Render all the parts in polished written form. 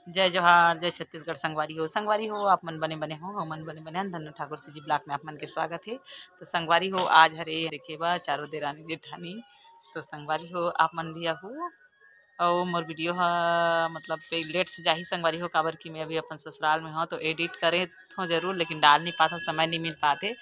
जय जोहार, जय छत्तीसगढ़। संगवारी हो आप मन बने बने हो, मन बने बने धनु ठाकुर से जी ब्लॉक में आप मन के स्वागत है। तो संगवारी हो आज हरे देखे बा चारों देरानी जेठानी। तो संगवारी हो आप मन भी आहू और मोर वीडियो मतलब लेट से जाही संगवारी हो, काबर की मैं अभी अपन ससुराल में हूँ तो एडिट करे तो जरूर, लेकिन डाल नहीं पाता, समय नहीं मिल पाते।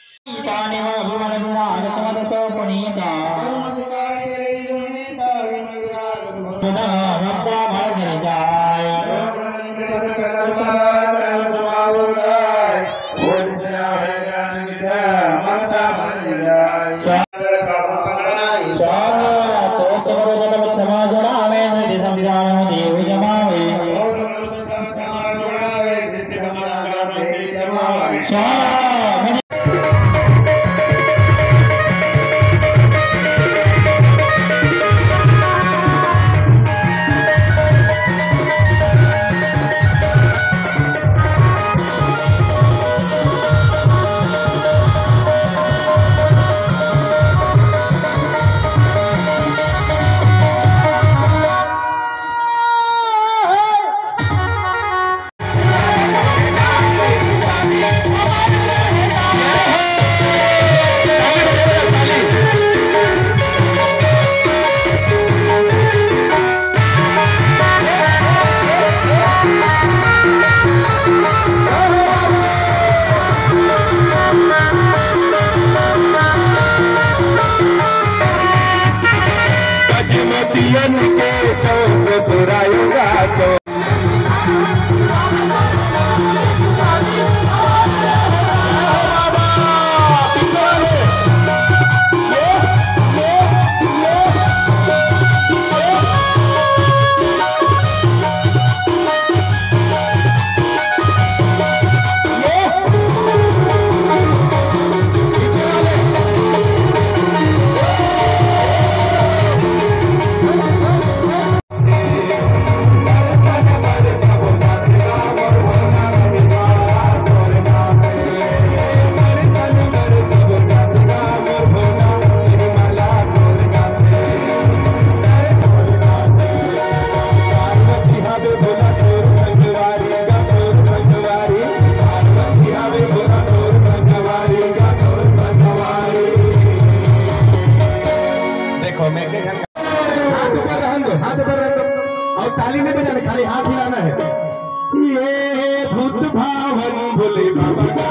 और ताली नहीं बजाने, खाली हाथ हिलाना है। ये भूत भावन भोले बाबा का